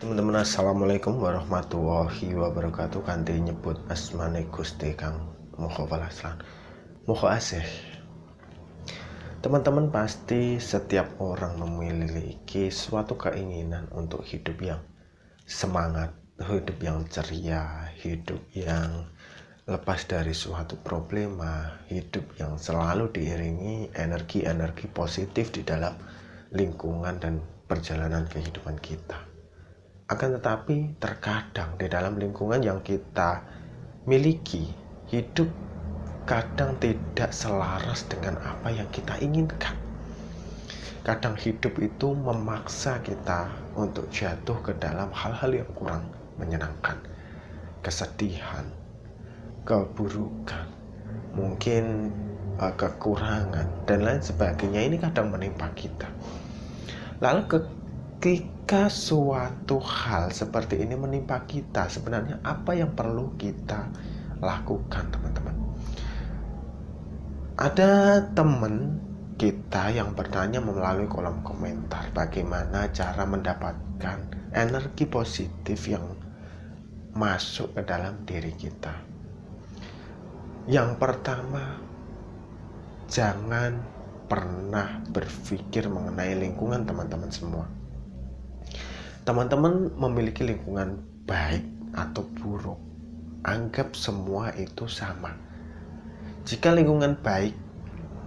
Teman-teman, assalamualaikum warahmatullahi wabarakatuh. Kanthi nyebut asmane Gusti Kang moga welas moga asih. Teman-teman, pasti setiap orang memiliki suatu keinginan untuk hidup yang semangat, hidup yang ceria, hidup yang lepas dari suatu problema, hidup yang selalu diiringi energi-energi positif di dalam lingkungan dan perjalanan kehidupan kita. Akan tetapi terkadang di dalam lingkungan yang kita miliki, hidup kadang tidak selaras dengan apa yang kita inginkan. Kadang hidup itu memaksa kita untuk jatuh ke dalam hal-hal yang kurang menyenangkan, kesedihan, keburukan, mungkin kekurangan dan lain sebagainya. Ini kadang menimpa kita. Lalu ketika suatu hal seperti ini menimpa kita, sebenarnya apa yang perlu kita lakukan, teman-teman? Ada teman kita yang bertanya melalui kolom komentar bagaimana cara mendapatkan energi positif yang masuk ke dalam diri kita. Yang pertama, jangan pernah berpikir mengenai lingkungan teman-teman semua. Teman-teman memiliki lingkungan baik atau buruk, anggap semua itu sama. Jika lingkungan baik,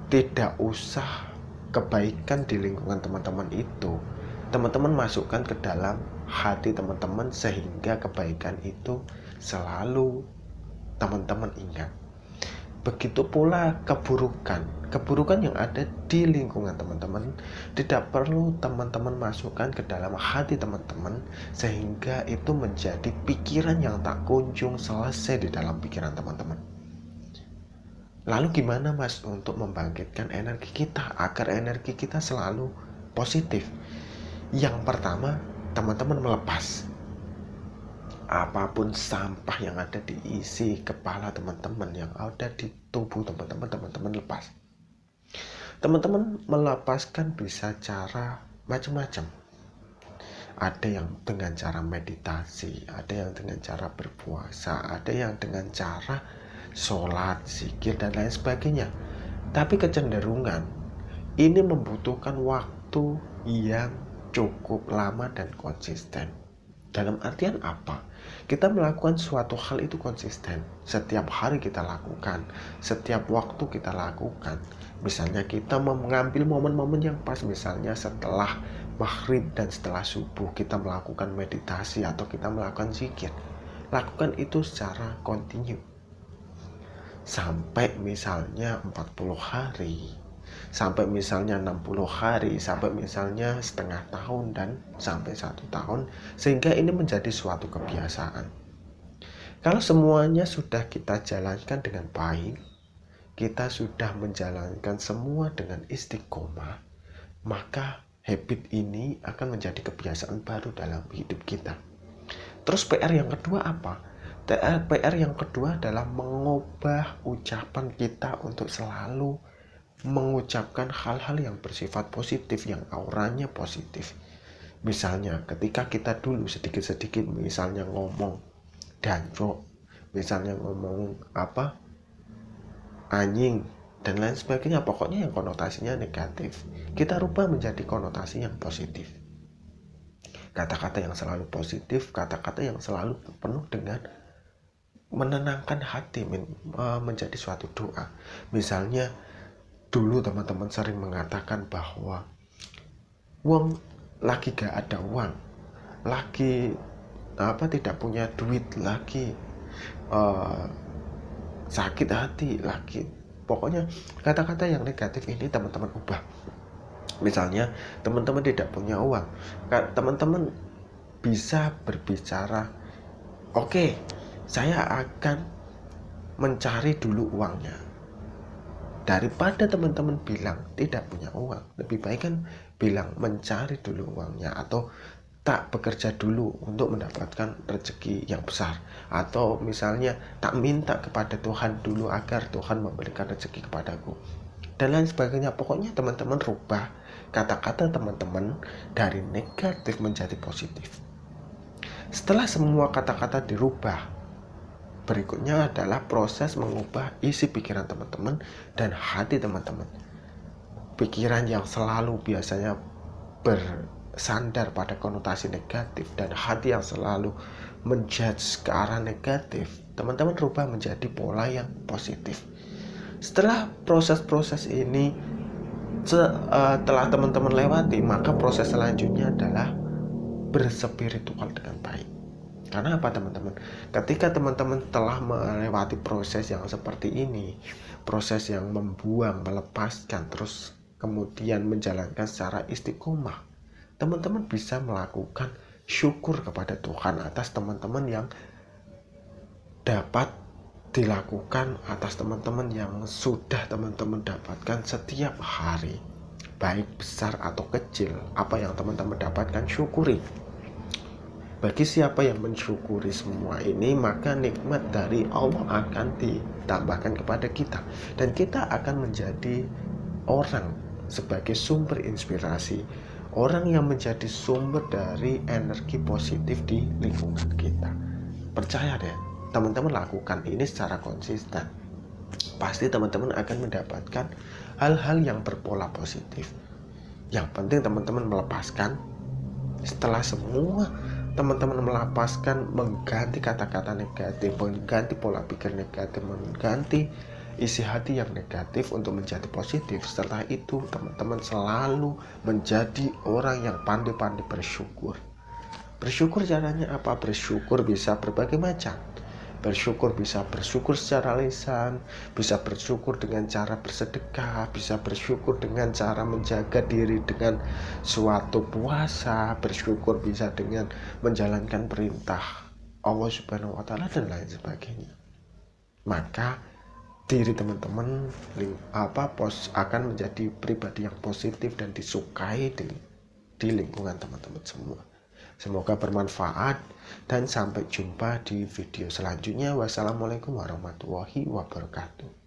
tidak usah kebaikan di lingkungan teman-teman itu teman-teman masukkan ke dalam hati teman-teman, sehingga kebaikan itu selalu teman-teman ingat. Begitu pula keburukan yang ada di lingkungan teman-teman tidak perlu teman-teman masukkan ke dalam hati teman-teman, sehingga itu menjadi pikiran yang tak kunjung selesai di dalam pikiran teman-teman. Lalu gimana Mas untuk membangkitkan energi kita agar energi kita selalu positif? Yang pertama, teman-teman melepas apapun sampah yang ada di isi kepala teman-teman, yang ada di tubuh teman-teman lepas. Teman-teman melepaskan bisa cara macam-macam. Ada yang dengan cara meditasi, ada yang dengan cara berpuasa, ada yang dengan cara sholat, zikir, dan lain sebagainya. Tapi kecenderungan ini membutuhkan waktu yang cukup lama dan konsisten. Dalam artian apa? Kita melakukan suatu hal itu konsisten. Setiap hari kita lakukan, setiap waktu kita lakukan. Misalnya kita mengambil momen-momen yang pas, misalnya setelah maghrib dan setelah subuh kita melakukan meditasi atau kita melakukan zikir. Lakukan itu secara kontinu. Sampai misalnya 40 hari. Sampai misalnya 60 hari, sampai misalnya setengah tahun, dan sampai 1 tahun, sehingga ini menjadi suatu kebiasaan. Kalau semuanya sudah kita jalankan dengan baik, kita sudah menjalankan semua dengan istiqomah, maka habit ini akan menjadi kebiasaan baru dalam hidup kita. Terus PR yang kedua apa? PR yang kedua adalah mengubah ucapan kita untuk selalu mengucapkan hal-hal yang bersifat positif, yang auranya positif. Misalnya ketika kita dulu sedikit-sedikit misalnya ngomong dancok, misalnya ngomong anjing dan lain sebagainya, pokoknya yang konotasinya negatif, kita rubah menjadi konotasi yang positif. Kata-kata yang selalu positif, kata-kata yang selalu penuh dengan menenangkan hati, menjadi suatu doa. Misalnya dulu teman-teman sering mengatakan bahwa lagi gak ada uang, lagi tidak punya duit, lagi sakit hati, lagi pokoknya kata-kata yang negatif ini teman-teman ubah. Misalnya teman-teman tidak punya uang, teman-teman bisa berbicara, oke, saya akan mencari dulu uangnya. Daripada teman-teman bilang tidak punya uang, lebih baik kan bilang mencari dulu uangnya, atau tak bekerja dulu untuk mendapatkan rezeki yang besar, atau misalnya tak minta kepada Tuhan dulu agar Tuhan memberikan rezeki kepadaku, dan lain sebagainya. Pokoknya teman-teman rubah kata-kata teman-teman dari negatif menjadi positif. Setelah semua kata-kata dirubah, berikutnya adalah proses mengubah isi pikiran teman-teman dan hati teman-teman. Pikiran yang selalu biasanya bersandar pada konotasi negatif dan hati yang selalu menjudge ke arah negatif, teman-teman rubah menjadi pola yang positif. Setelah proses-proses ini telah teman-teman lewati, maka proses selanjutnya adalah berspiritual dengan baik. Karena apa teman-teman? Ketika teman-teman telah melewati proses yang seperti ini, proses yang membuang, melepaskan, terus kemudian menjalankan secara istiqomah, teman-teman bisa melakukan syukur kepada Tuhan atas teman-teman yang dapat dilakukan, atas teman-teman yang sudah teman-teman dapatkan setiap hari, baik besar atau kecil. Apa yang teman-teman dapatkan, syukuri. Bagi siapa yang mensyukuri semua ini, maka nikmat dari Allah akan ditambahkan kepada kita, dan kita akan menjadi orang sebagai sumber inspirasi, orang yang menjadi sumber dari energi positif di lingkungan kita. Percaya deh, teman-teman lakukan ini secara konsisten, pasti teman-teman akan mendapatkan hal-hal yang berpola positif. Yang penting teman-teman melepaskan. Setelah semua teman-teman melepaskan, mengganti kata-kata negatif, mengganti pola pikir negatif, mengganti isi hati yang negatif untuk menjadi positif. Setelah itu teman-teman selalu menjadi orang yang pandai-pandai bersyukur. Bersyukur caranya apa? Bersyukur bisa berbagai macam. Bersyukur bisa bersyukur secara lisan, bisa bersyukur dengan cara bersedekah, bisa bersyukur dengan cara menjaga diri dengan suatu puasa, bersyukur bisa dengan menjalankan perintah Allah Subhanahu wa Ta'ala dan lain sebagainya. Maka diri teman-teman akan menjadi pribadi yang positif dan disukai di lingkungan teman-teman semua. Semoga bermanfaat dan sampai jumpa di video selanjutnya. Wassalamualaikum warahmatullahi wabarakatuh.